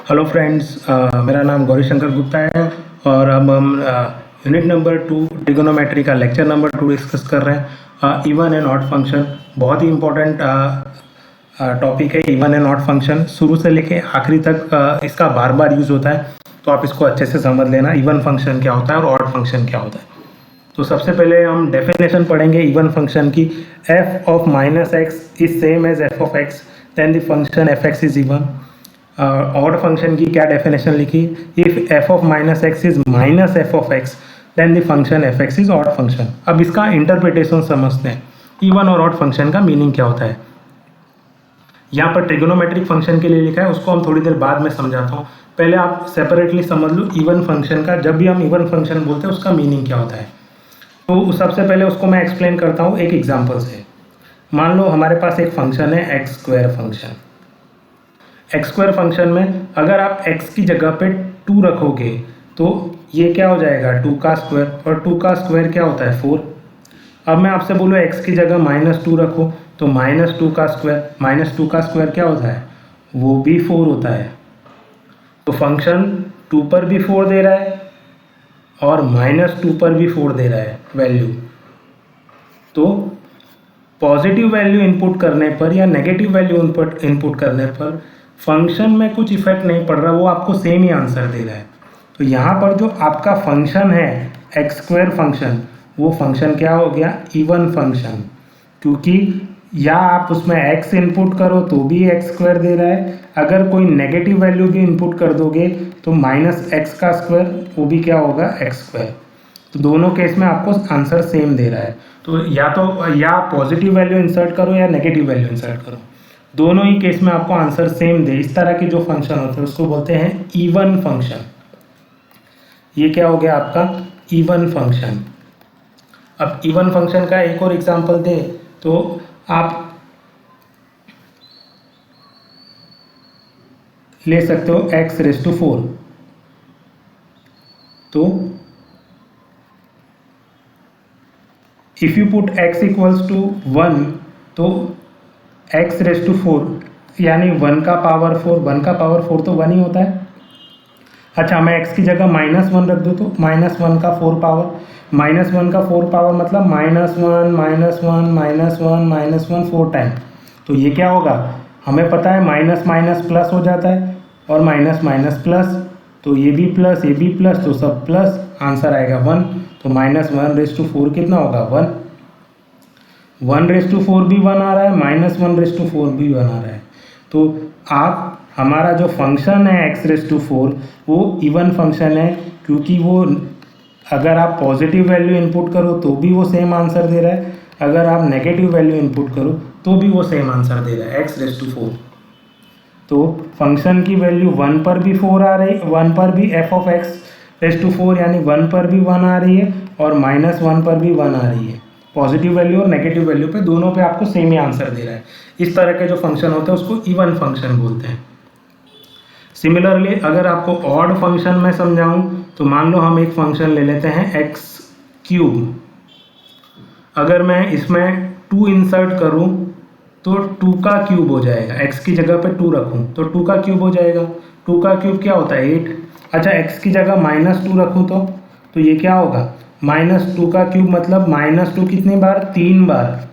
Hello friends, मेरा नाम गौरीशंकर गुप्ता है और अब हम यूनिट नंबर 2 ट्रिगोनोमेट्री का लेक्चर नंबर 2 डिस्कस कर रहे हैं। इवन एंड ऑड फंक्शन बहुत ही इम्पोर्टेंट टॉपिक है। इवन एंड ऑड फंक्शन शुरू से लेके आखिरी तक इसका बार बार यूज़ होता है, तो आप इसको अच्छे से समझ लेना। इवन फंक्शन क्या होता है और ऑड फंक्शन क्या होता है। तो सबसे पहले हम डेफिनेशन पढ़ेंगे इवन फंक्शन की। f of minus X is same as f of X, then the function F X is even. Odd function की क्या डेफिनेशन लिखी? If f of minus X is minus F of X, then the function F X is odd function. अब इसका interpretation समझते हैं। Even और odd function का meaning क्या होता है। यहाँ पर ट्रिगोनोमेट्रिक फंक्शन के लिए लिखा है, उसको हम थोड़ी देर बाद में समझाता हूँ। पहले आप सेपरेटली समझ लो इवन फंक्शन का। जब भी हम इवन फंक्शन बोलते हैं उसका मीनिंग क्या होता है, तो सबसे पहले उसको मैं एक्सप्लेन करता हूँ एक एग्जांपल से। मान लो हमारे पास एक फंक्शन है x square function. X square function में अगर आप x की जगह पे 2 रखोगे तो ये क्या हो जाएगा, 2 का स्क्वायर, और 2 का स्क्वायर क्या होता है, 4। अब मैं आपसे बोलूँ x की जगह -2 रखो तो -2 का स्क्वायर, -2 का स्क्वायर क्या होता है, वो भी 4 होता है। तो फंक्शन 2 पर भी 4 दे रहा है और -2 पर भी 4 दे रहा है वैल्यू। तो पॉजिटिव वैल्यू इनपुट करने पर या नेगेटिव वैल्यू इनपुट करने पर फंक्शन में कुछ इफेक्ट नहीं पड़ रहा, वो आपको सेम ही आंसर दे रहा है। तो यहाँ पर जो आपका फंक्शन है एक्स स्क्वायर फंक्शन, वो फंक्शन क्या हो गया, इवन फंक्शन। क्योंकि या आप उसमें x इनपुट करो तो भी एक्स स्क्वायर दे रहा है, अगर कोई नेगेटिव वैल्यू भी इनपुट कर दोगे तो -x का स्क्वायर, वो भी क्या होगा, एक्स स्क्वायर। तो दोनों केस में आपको आंसर सेम दे रहा है। तो या पॉजिटिव वैल्यू इंसर्ट करो या नेगेटिव वैल्यू इंसर्ट करो, दोनों ही केस में आपको आंसर सेम दे। इस तरह के जो फंक्शन होते हैं उसको बोलते हैं इवन फंक्शन। ये क्या हो गया आपका इवन फंक्शन। अब इवन फंक्शन का एक और एग्जांपल दे तो आप ले सकते हो x⁴। तो if you put x equals to 1 तो x⁴ यानी 1 का पावर 4, 1 का पावर 4 तो 1 ही होता है। अच्छा, मैं x की जगह -1 रख दूँ तो -1 का 4 पावर, -1 का 4 पावर मतलब -1 4 टाइम। तो ये क्या होगा, हमें पता है माइनस माइनस प्लस हो जाता है और माइनस माइनस प्लस, तो ये भी प्लस ये भी प्लस, तो सब प्लस, आंसर आएगा 1। तो -1⁴ कितना होगा, 1। 1⁴ भी 1 आ रहा है, -1⁴ भी 1 आ रहा है। तो आप हमारा जो फंक्शन है x⁴ वो इवन फंक्शन है, क्योंकि वो अगर आप पॉजिटिव वैल्यू इनपुट करो तो भी वो सेम आंसर दे रहा है, अगर आप नेगेटिव वैल्यू इनपुट करो तो भी वो सेम आंसर दे रहा है, x⁴। तो फंक्शन की वैल्यू 1 पर भी 4 आ रही, 1 पर भी f ऑफ x⁴ यानी 1 पर भी 1 आ रही है और -1 पर भी 1 आ रही है। पॉजिटिव वैल्यू और नेगेटिव वैल्यू पे दोनों पे आपको सेम ही आंसर दे रहा है। इस तरह के जो फंक्शन होते हैं उसको इवन फंक्शन बोलते हैं। सिमिलरली अगर आपको ऑड फंक्शन में समझाऊं तो मान लो हम एक फंक्शन ले लेते हैं x³। अगर मैं इसमें 2 इंसर्ट करूं तो 2 का क्यूब हो जाएगा। x की जगह पे 2 रखूं तो 2 का क्यूब हो जाएगा। 2 का क्यूब क्या होता है, 8। अच्छा, x की जगह -2 रखूं तो ये क्या होगा, -2 का क्यूब मतलब -2 कितनी बार, 3 बार।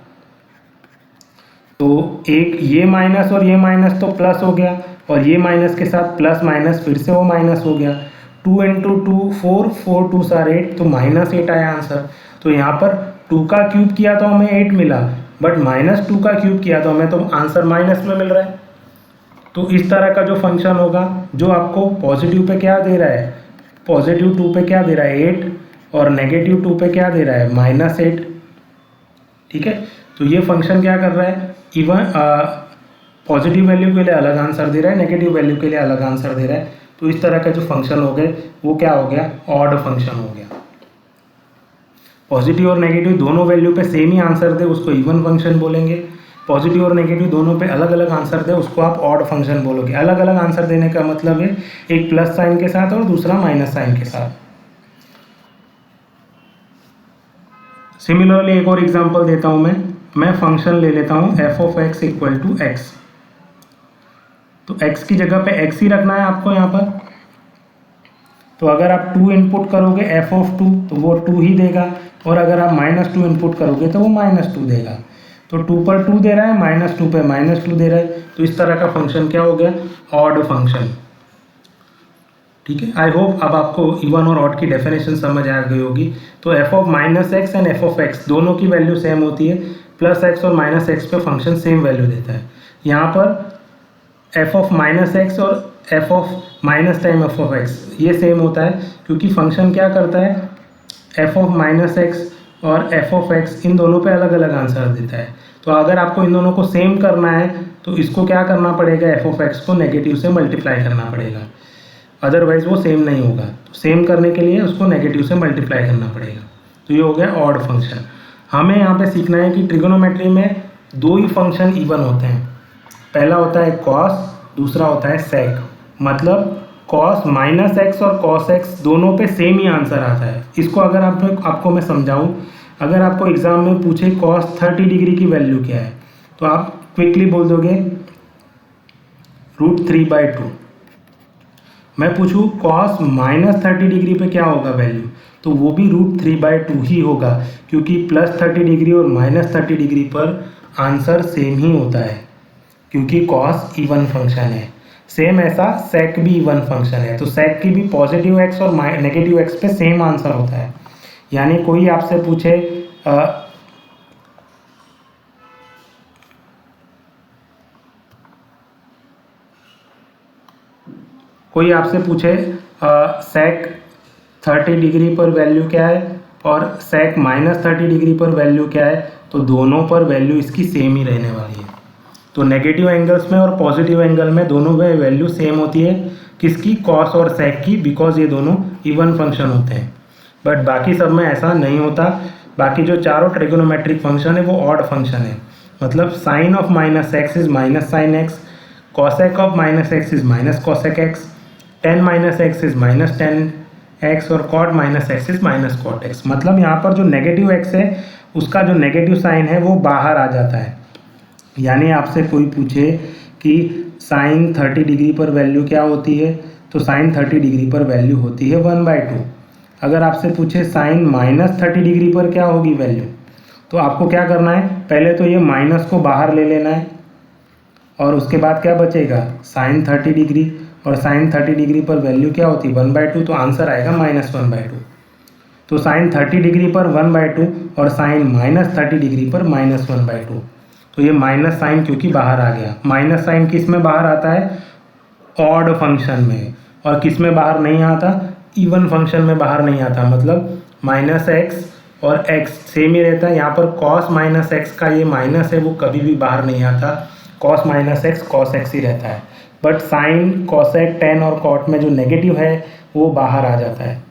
तो एक ये माइनस और ये माइनस तो प्लस हो गया, और ये माइनस के साथ प्लस माइनस फिर से वो माइनस हो गया। 2 × 2 4, 4 2 8, तो -8 आया आंसर। तो यहाँ पर 2 का क्यूब किया तो हमें 8 मिला, बट -2 का क्यूब किया तो हमें तो आंसर माइनस में मिल रहा है। तो इस तरह का जो फंक्शन होगा जो आपको पॉजिटिव पे क्या दे रहा है, पॉजिटिव 2 पे क्या दे रहा है, 8, और नेगेटिव 2 पे क्या दे रहा है, -8। ठीक है, तो ये फंक्शन क्या कर रहा है, इवन पॉजिटिव वैल्यू के लिए अलग आंसर दे रहा है, नेगेटिव वैल्यू के लिए अलग आंसर दे रहा है। तो इस तरह के जो फंक्शन हो गए वो क्या हो गया, ऑड फंक्शन हो गया। पॉजिटिव और नेगेटिव दोनों वैल्यू पे सेम ही आंसर दे उसको इवन फंक्शन बोलेंगे, पॉजिटिव और नेगेटिव दोनों पे अलग अलग आंसर दे उसको आप ऑड फंक्शन बोलोगे। अलग अलग आंसर देने का मतलब है एक प्लस साइन के साथ और दूसरा माइनस साइन के साथ। सिमिलरली एक और एग्जांपल देता हूं मैं फंक्शन ले लेता हूं f of x equal to x। तो x की जगह पे x ही रखना है आपको यहाँ पर। तो अगर आप 2 इनपुट करोगे f ऑफ 2 तो वो 2 ही देगा, और अगर आप -2 इनपुट करोगे तो वो -2 देगा। तो 2 पर 2 दे रहा है, -2 पे -2 दे रहा है, तो इस तरह का फंक्शन क्या हो गया, ऑड फंक्शन। ठीक है, आई होप अब आपको इवन और ऑड की डेफिनेशन समझ आ गई होगी। तो f of -x and f of x दोनों की वैल्यू सेम होती है, +x और -x पे फंक्शन सेम वैल्यू देता है। यहाँ पर f ऑफ -x और f of minus time f of x ये सेम होता है, क्योंकि फंक्शन क्या करता है, f ऑफ -x और f ऑफ x इन दोनों पे अलग अलग आंसर देता है। तो अगर आपको इन दोनों को सेम करना है तो इसको क्या करना पड़ेगा, f ऑफ x को नेगेटिव से मल्टीप्लाई करना पड़ेगा, अदरवाइज वो सेम नहीं होगा। तो सेम करने के लिए उसको नेगेटिव से मल्टीप्लाई करना पड़ेगा। तो ये हो गया ऑड फंक्शन। हमें यहाँ पे सीखना है कि ट्रिगोनोमेट्री में 2 ही फंक्शन इवन होते हैं। पहला होता है कॉस, दूसरा होता है सेक। मतलब कॉस -x और कॉस x दोनों पे सेम ही आंसर आता है। इसको अगर आपको मैं समझाऊँ, अगर आपको एग्जाम में पूछे कॉस 30 डिग्री की वैल्यू क्या है, तो आप क्विकली बोल दोगे √3/2। मैं पूछूँ कॉस -30 डिग्री पे क्या होगा वैल्यू, तो वो भी √3/2 ही होगा, क्योंकि +30 डिग्री और -30 डिग्री पर आंसर सेम ही होता है, क्योंकि कॉस इवन फंक्शन है। सेम ऐसा सेक भी इवन फंक्शन है, तो सेक की भी पॉजिटिव x और नेगेटिव x पे सेम आंसर होता है। यानी कोई आपसे पूछे सेक 30 डिग्री पर वैल्यू क्या है और सेक -30 डिग्री पर वैल्यू क्या है, तो दोनों पर वैल्यू इसकी सेम ही रहने वाली है। तो नेगेटिव एंगल्स में और पॉजिटिव एंगल में दोनों में वैल्यू सेम होती है, किसकी, कॉस और सेक की, बिकॉज ये दोनों इवन फंक्शन होते हैं। बट बाकी सब में ऐसा नहीं होता। बाकी जो चारों ट्रिगोनोमेट्रिक फंक्शन है वो ऑड फंक्शन है। मतलब sine of -x is -sin x, cosec of -x is -cosec x, tan -x is -tan x और cot -x is -cot x। मतलब यहाँ पर जो नेगेटिव x है उसका जो नेगेटिव साइन है वो बाहर आ जाता है। यानी आपसे कोई पूछे कि साइन 30 डिग्री पर वैल्यू क्या होती है, तो साइन 30 डिग्री पर वैल्यू होती है 1/2। अगर आपसे पूछे साइन -30 डिग्री पर क्या होगी वैल्यू, तो आपको क्या करना है, पहले तो ये माइनस को बाहर ले लेना है, और उसके बाद क्या बचेगा, साइन 30 डिग्री, और साइन 30 डिग्री पर वैल्यू क्या होती है 1/2, तो आंसर आएगा -1/2। तो साइन 30 डिग्री पर 1/2 और साइन -30 डिग्री पर -1/2। तो ये माइनस साइन क्योंकि बाहर आ गया। माइनस साइन किस में बाहर आता है, ऑड फंक्शन में, और किस में बाहर नहीं आता, इवन फंक्शन में बाहर नहीं आता। मतलब -x और x सेम ही रहता है। यहाँ पर cos -x का ये माइनस है वो कभी भी बाहर नहीं आता, cos -x cos x ही रहता है। बट साइन, कोसेक, tan और cot में जो नेगेटिव है वो बाहर आ जाता है।